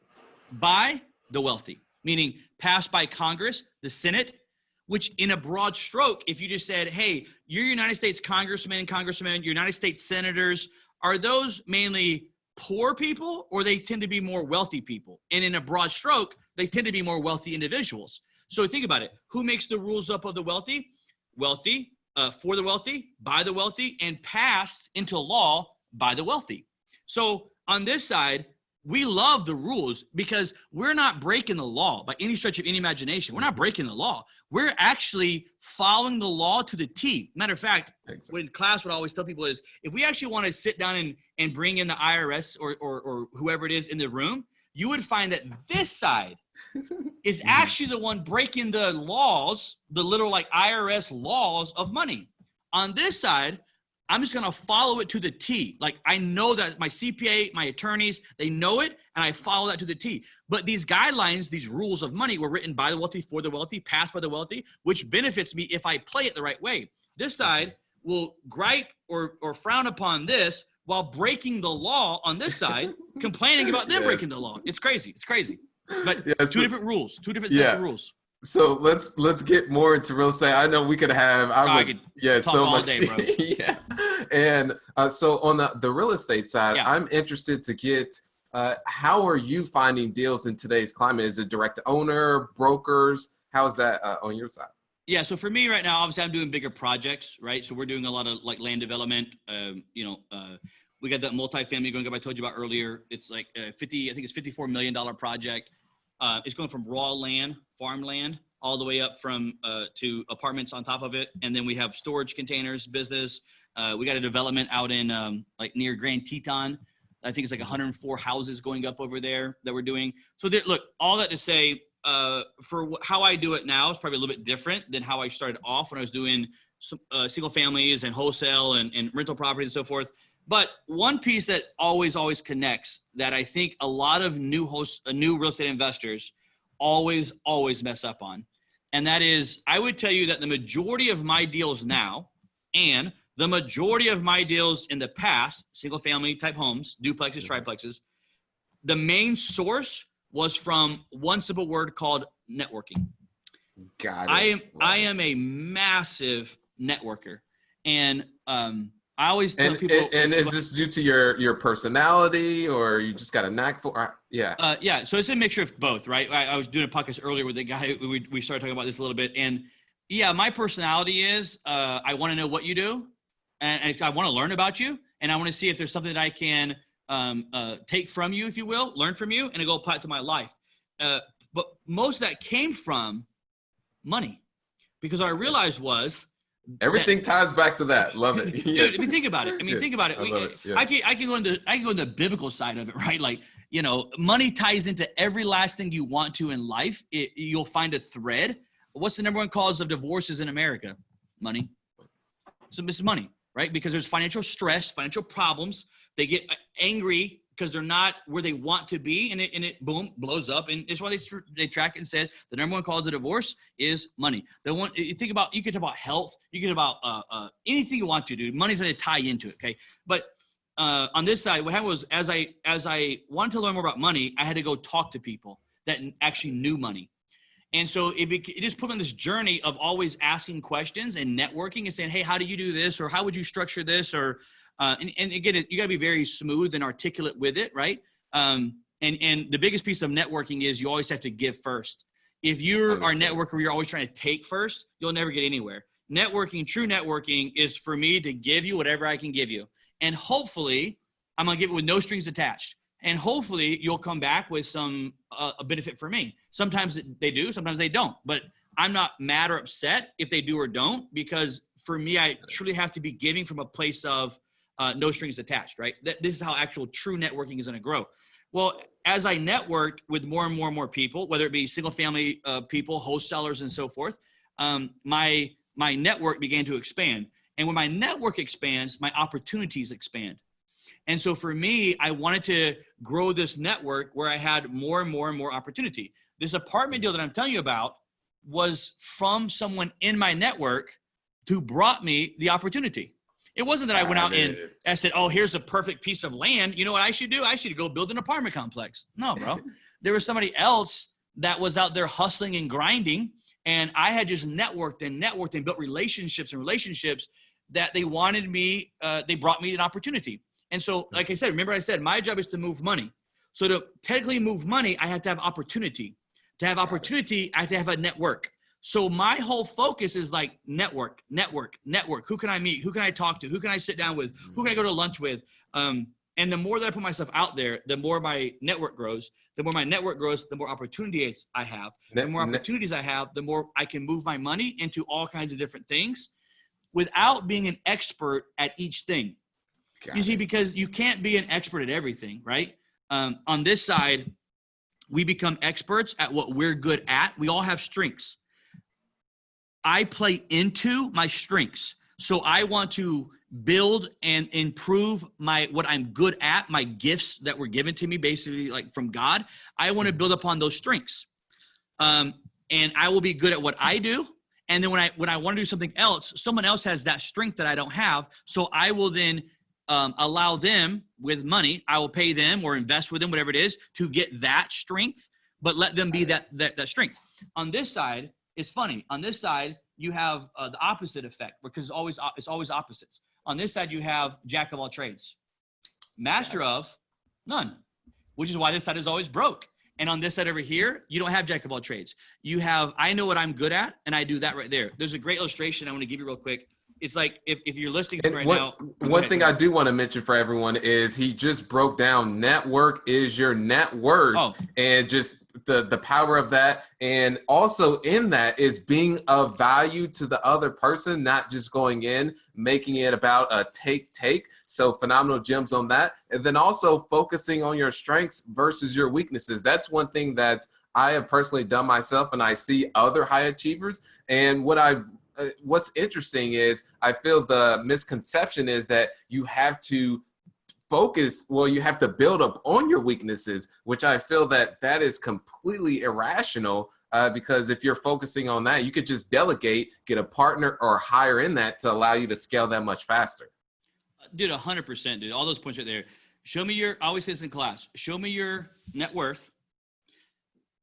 by the wealthy, meaning passed by Congress, the Senate, which in a broad stroke, if you just said, hey, you're United States congressmen, United States senators, are those mainly poor people or they tend to be more wealthy people? And in a broad stroke, they tend to be more wealthy individuals. So think about it. Who makes the rules up of the wealthy? Wealthy, for the wealthy, by the wealthy, and passed into law by the wealthy. So on this side, we love the rules because we're not breaking the law by any stretch of any imagination. We're not breaking the law. We're actually following the law to the T. Matter of fact, in class, what I always tell people is if we actually want to sit down and bring in the IRS or whoever it is in the room, you would find that this side is actually the one breaking the laws, the little like IRS laws of money. On this side, I'm just going to follow it to the T. Like I know that my CPA, my attorneys, they know it, and I follow that to the T. But these guidelines, these rules of money were written by the wealthy, for the wealthy, passed by the wealthy, which benefits me if I play it the right way. This side will gripe or frown upon this while breaking the law on this side, complaining about them breaking the law. It's crazy. It's crazy. But two different rules, two different sets of rules. So let's get more into real estate. I know we could have I could talk so all much day, bro. Yeah. And so on the real estate side, I'm interested to get how are you finding deals in today's climate? Is it direct owner, brokers? How's that on your side? Yeah, so for me right now, obviously I'm doing bigger projects, right? So we're doing a lot of like land development. We got that multifamily going up I told you about earlier. It's like I think it's $54 million project. It's going from raw land, farmland, all the way up from to apartments on top of it. And then we have storage containers business. We got a development out in like near Grand Teton. I think it's like 104 houses going up over there that we're doing. So look, all that to say, for how I do it now is probably a little bit different than how I started off when I was doing some, single families and wholesale and rental properties and so forth. But one piece that always connects that I think a lot of new real estate investors always mess up on. And that is, I would tell you that the majority of my deals now and the majority of my deals in the past, single family type homes, duplexes, triplexes, the main source was from one simple word called networking. Got it. I am a massive networker. And I always tell people. And is this due to your personality, or you just got a knack for? Yeah. So it's a mixture of both, right? I was doing a podcast earlier with a guy. We started talking about this a little bit, and my personality is I want to know what you do, and I want to learn about you, and I want to see if there's something that I can take from you, if you will, learn from you, and go apply it to my life. But most of that came from money, because what I realized was Everything ties back to that. Love it. Dude, I mean, think about it. I mean, think about it. I love it. Yeah. I can go into the biblical side of it, right? Like, you know, money ties into every last thing you want to in life. You'll find a thread. What's the number one cause of divorces in America? Money. So it's money, right? Because there's financial stress, financial problems. They get angry because they're not where they want to be, and it boom, blows up. And it's why they track it and said the number one cause of divorce is money. You can talk about health, you can talk about anything you want to do. Money's going to tie into it, okay? But on this side, what happened was as I wanted to learn more about money, I had to go talk to people that actually knew money. And so it just put me on this journey of always asking questions and networking and saying, hey, how do you do this? Or how would you structure this? Or and again, you got to be very smooth and articulate with it, right? And the biggest piece of networking is you always have to give first. If you are a networker where you're always trying to take first, you'll never get anywhere. Networking, true networking, is for me to give you whatever I can give you. And hopefully, I'm going to give it with no strings attached. And hopefully, you'll come back with some a benefit for me. Sometimes they do, sometimes they don't. But I'm not mad or upset if they do or don't, because for me, I truly have to be giving from a place of no strings attached, right? This is how actual true networking is going to grow. Well, as I networked with more and more people, whether it be single family people, wholesalers, and so forth, my network began to expand. And when my network expands, my opportunities expand. And so for me, I wanted to grow this network where I had more and more opportunity. This apartment deal that I'm telling you about was from someone in my network who brought me the opportunity. It wasn't that I went out and I said, oh, here's a perfect piece of land. You know what I should do? I should go build an apartment complex. No, bro. There was somebody else that was out there hustling and grinding. And I had just networked and built relationships that they wanted me. They brought me an opportunity. And so, like I said, remember I said, my job is to move money. So to technically move money, I had to have opportunity. To have opportunity, I have to have a network. So my whole focus is like network. Who can I meet? Who can I talk to? Who can I sit down with? Who can I go to lunch with? And the more that I put myself out there, the more my network grows. The more my network grows, the more opportunities I have. The more opportunities I have, the more I can move my money into all kinds of different things without being an expert at each thing. You see, because you can't be an expert at everything, right? On this side, we become experts at what we're good at. We all have strengths. I play into my strengths. So I want to build and improve what I'm good at, my gifts that were given to me, basically like from God. I want to build upon those strengths. And I will be good at what I do. And then when I want to do something else, someone else has that strength that I don't have. So I will then allow them with money. I will pay them or invest with them, whatever it is, to get that strength, but let them be that strength. On this side, it's funny. On this side, you have the opposite effect, because it's always opposites. On this side, you have jack of all trades, master of none, which is why this side is always broke. And on this side over here, you don't have jack of all trades. You have, I know what I'm good at, and I do that right there. There's a great illustration I want to give you real quick. It's like if you're listening to me right now. One thing I do want to mention for everyone is he just broke down network is your net worth, and just the power of that. And also in that is being of value to the other person, not just going in, making it about a take. So phenomenal gems on that. And then also focusing on your strengths versus your weaknesses. That's one thing that I have personally done myself, and I see other high achievers. And what's interesting is I feel the misconception is that you have to you have to build up on your weaknesses, which I feel that is completely irrational, because if you're focusing on that, you could just delegate, get a partner or hire in that to allow you to scale that much faster. Dude, 100%, dude. All those points right there. Show me I always say this in class, show me your net worth.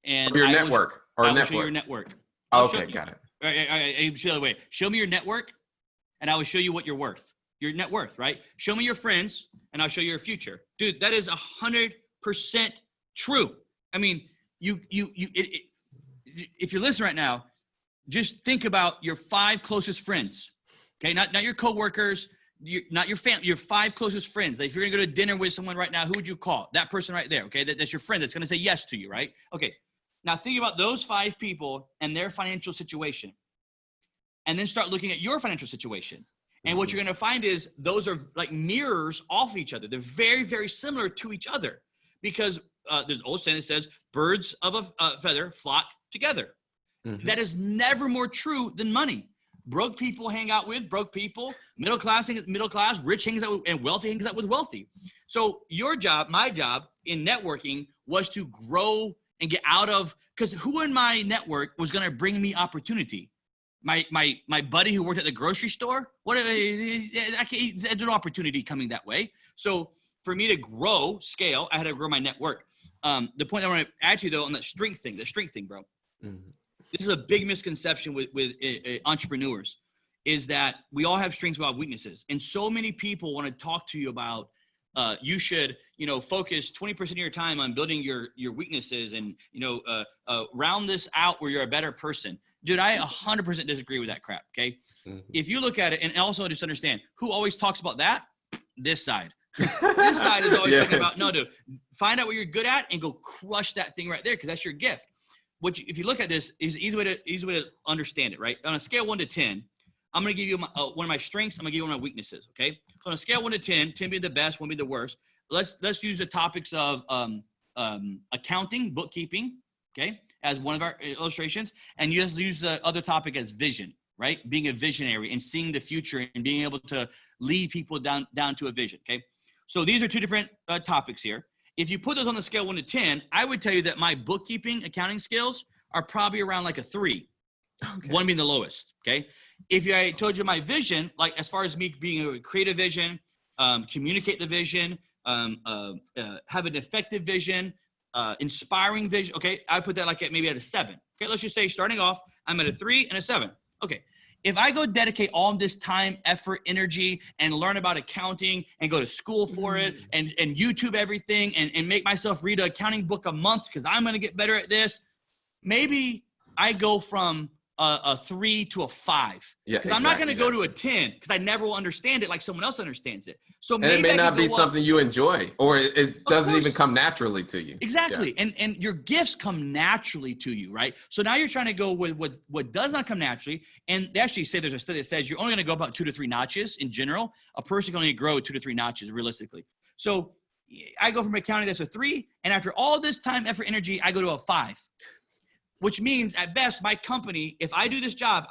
And your network. I will show you your network. Okay, got it. I show the way. Show me your network, and I will show you what you're worth. Your net worth, right? Show me your friends, and I'll show you your future. Dude, that is 100% true. I mean, if you're listening right now, just think about your 5 closest friends. Okay, not your coworkers, not your family, your 5 closest friends. Like if you're gonna go to dinner with someone right now, who would you call? That person right there. Okay, that's your friend that's gonna say yes to you, right? Okay. Now think about those 5 people and their financial situation. and then start looking at your financial situation. And what you're going to find is those are like mirrors off each other. They're very, very similar to each other because there's an old saying that says birds of a feather flock together. That is never more true than money. Broke people hang out with broke people. Middle class hangs out with middle class. Rich hangs out with, and wealthy hangs out with wealthy. So your job, my job in networking was to grow and get out of, because who in my network was going to bring me opportunity? My buddy who worked at the grocery store? There's no opportunity coming that way. So for me to grow, scale, I had to grow my network. The point I want to add to you, though, on the strength thing, bro. This is a big misconception with entrepreneurs, is that we all have strengths, we all have weaknesses. And so many people want to talk to you about you should, focus 20% of your time on building your weaknesses and, round this out where you're a better person. Dude, I 100% disagree with that crap, okay? If you look at it, and also just understand, who always talks about that? This side. This side is always talking about, no, dude, find out what you're good at and go crush that thing right there because that's your gift. If you look at this, is easy way to understand it, right? On a scale 1 to 10, I'm going to give you one of my strengths. I'm going to give you one of my weaknesses. Okay. So on a scale 1 to 10, 10 being the best, 1 being the worst. Let's use the topics of accounting, bookkeeping, okay, as one of our illustrations, and you just use the other topic as vision, right? Being a visionary and seeing the future and being able to lead people down to a vision. Okay. So these are two different topics here. If you put those on the scale 1 to 10, I would tell you that my bookkeeping, accounting skills are probably around like a 3, 1 being the lowest, okay? If I told you my vision, like as far as me being able to create a vision, communicate the vision, have an effective vision, inspiring vision, okay? I put that like maybe at a 7. Okay, let's just say starting off, I'm at a 3 and a 7. Okay. If I go dedicate all this time, effort, energy, and learn about accounting and go to school for it and YouTube everything and make myself read an accounting book a month because I'm going to get better at this, maybe I go from a 3 to a 5. Yeah, because I'm not going to go to a 10 because I never will understand it like someone else understands it. So maybe it may not be something you enjoy, or it doesn't even come naturally to you. Exactly. Yeah. And your gifts come naturally to you, right? So now you're trying to go with what does not come naturally. And they actually say there's a study that says you're only going to go about 2 to 3 notches in general. A person can only grow 2 to 3 notches realistically. So I go from accounting that's a 3, and after all this time, effort, energy, I go to a 5. Which means at best, my company, if I do this job,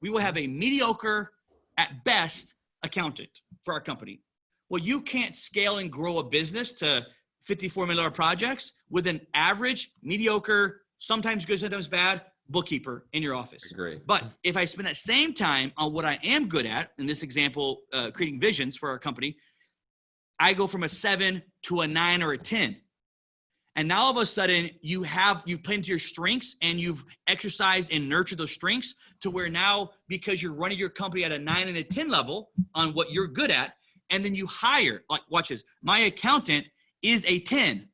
we will have a mediocre at best accountant for our company. Well, you can't scale and grow a business to $54 million projects with an average, mediocre, sometimes good, sometimes bad bookkeeper in your office. Great. But if I spend that same time on what I am good at, in this example, creating visions for our company, I go from a 7 to a 9 or a 10. And now all of a sudden you play into your strengths and you've exercised and nurtured those strengths to where now, because you're running your company at a 9 and a 10 level on what you're good at, and then you hire, like, watch this, my accountant is a 10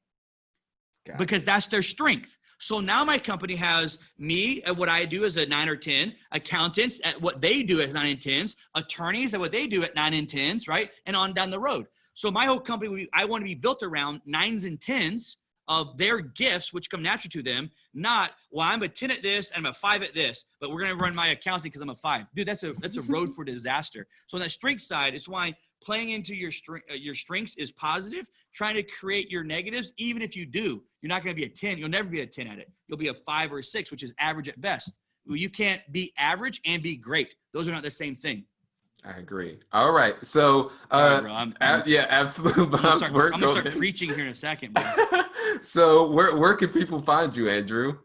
because that's their strength. So now my company has me at what I do as a 9 or 10, accountants at what they do as 9 and 10s, attorneys at what they do at 9 and 10s, right? And on down the road. So my whole company, I want to be built around 9s and 10s of their gifts, which come natural to them, not, well, I'm a 10 at this and I'm a 5 at this, but we're going to run my accounting because I'm a 5. Dude, that's a road for disaster. So on that strength side, it's why playing into your strengths is positive. Trying to create your negatives, even if you do, you're not going to be a 10. You'll never be a 10 at it. You'll be a 5 or a 6, which is average at best. You can't be average and be great. Those are not the same thing. I agree. All right. So, yeah, absolutely. I'm going to start preaching here in a second, bro. So where can people find you, Andrew?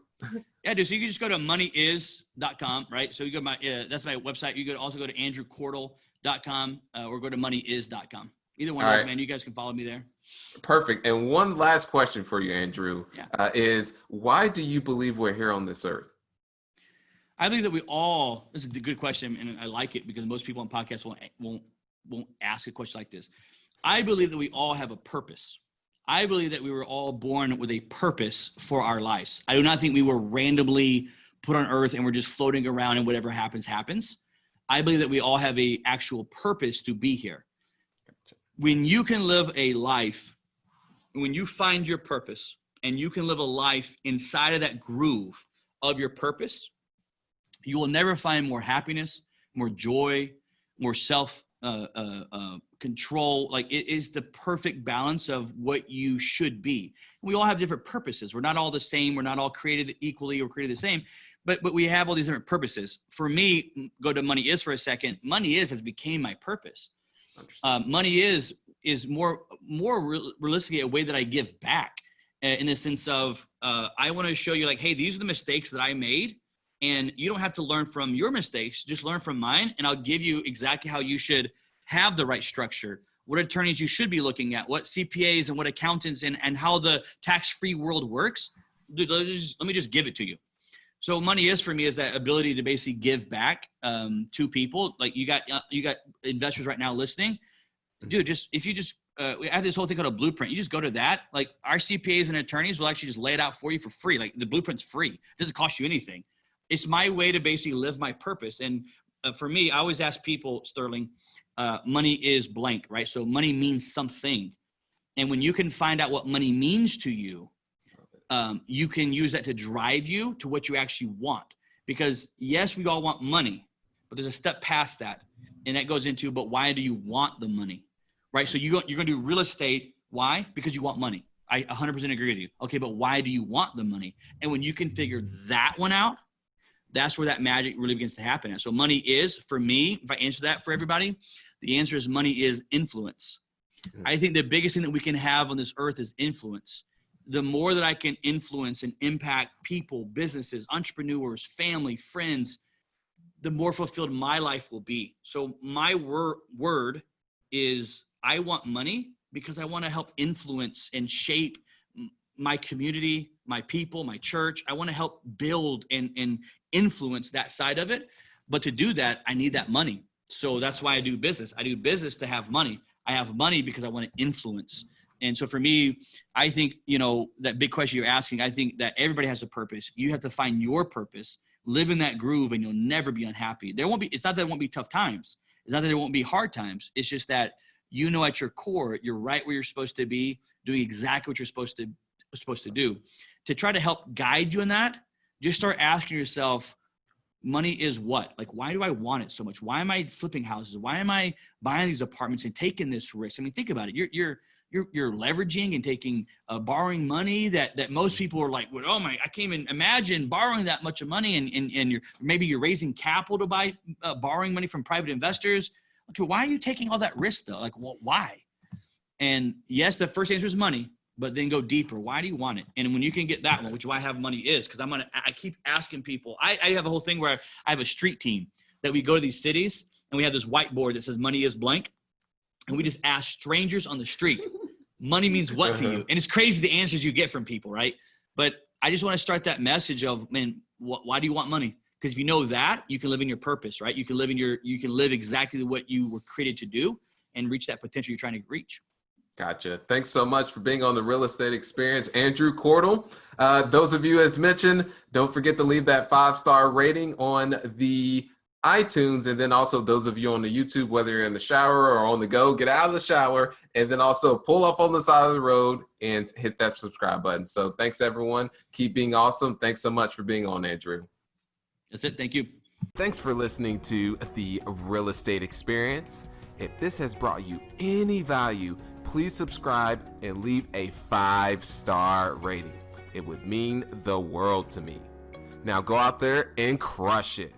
Yeah, dude. So you can just go to moneyis.com, right? So you go that's my website. You could also go to andrewcordle.com or go to moneyis.com. Either one of those, man. You guys can follow me there. Perfect. And one last question for you, Andrew, is why do you believe we're here on this earth? I believe that this is a good question, and I like it because most people on podcasts won't ask a question like this. I believe that we all have a purpose. I believe that we were all born with a purpose for our lives. I do not think we were randomly put on earth and we're just floating around and whatever happens, happens. I believe that we all have a actual purpose to be here. When you can live a life, when you find your purpose and you can live a life inside of that groove of your purpose, You will never find more happiness, more joy, more self control. Like, it is the perfect balance of what you should be. We all have different purposes. We're not all the same. We're not all created equally or created the same, but we have all these different purposes. For me, go to money is for a second. Money has became my purpose. Money is more realistically a way that I give back, in the sense of, I want to show you, like, hey, these are the mistakes that I made. And you don't have to learn from your mistakes, just learn from mine. And I'll give you exactly how you should have the right structure, what attorneys you should be looking at, what CPAs and what accountants, and how the tax-free world works. Dude, let me just give it to you. So money is, for me, is that ability to basically give back to people. Like, you got investors right now listening. Dude, we have this whole thing called a blueprint. You just go to that. Like, our CPAs and attorneys will actually just lay it out for you for free. Like, the blueprint's free. It doesn't cost you anything. It's my way to basically live my purpose. And for me, I always ask people, Sterling, money is blank, right? So money means something. And when you can find out what money means to you, you can use that to drive you to what you actually want. Because yes, we all want money, but there's a step past that. And that goes into, but why do you want the money, right? So you're going to do real estate. Why? Because you want money. I 100% agree with you. Okay, but why do you want the money? And when you can figure that one out, that's where that magic really begins to happen. So money is, for me, if I answer that for everybody, the answer is money is influence. I think the biggest thing that we can have on this earth is influence. The more that I can influence and impact people, businesses, entrepreneurs, family, friends, the more fulfilled my life will be. So my word is, I want money because I want to help influence and shape my community, my people, my church. I want to help build and influence that side of it. But to do that, I need that money. So that's why I do business. I do business to have money. I have money because I want to influence. And so for me, I think, that big question you're asking, I think that everybody has a purpose. You have to find your purpose, live in that groove, and you'll never be unhappy. It's not that there won't be tough times. It's not that there won't be hard times. It's just that, at your core, you're right where you're supposed to be, doing exactly what you're supposed to do. To try to help guide you in that, just start asking yourself, money is what? Like, why do I want it so much? Why am I flipping houses? Why am I buying these apartments and taking this risk? I mean, think about it. You're leveraging and taking, borrowing money that most people are like, well, oh my, I can't even imagine borrowing that much of money. And you're raising capital to buy, borrowing money from private investors. Okay, why are you taking all that risk though? Like, well, why? And yes, the first answer is money, but then go deeper. Why do you want it? And when you can get that one, which is why I have money is, because I keep asking people. I have a whole thing where I have a street team that we go to these cities and we have this whiteboard that says money is blank. And we just ask strangers on the street, money means what to you? And it's crazy the answers you get from people, right? But I just want to start that message of, man, why do you want money? Because if you know that, you can live in your purpose, right? You can live exactly what you were created to do and reach that potential you're trying to reach. Gotcha. Thanks so much for being on the Real Estate Experience, Andrew Cordle. Those of you, as mentioned, don't forget to leave that 5-star rating on the iTunes. And then also those of you on the YouTube, whether you're in the shower or on the go, get out of the shower and then also pull up on the side of the road and hit that subscribe button. So thanks, everyone. Keep being awesome. Thanks so much for being on, Andrew. That's it. Thank you. Thanks for listening to the Real Estate Experience. If this has brought you any value, please subscribe and leave a 5-star rating. It would mean the world to me. Now go out there and crush it.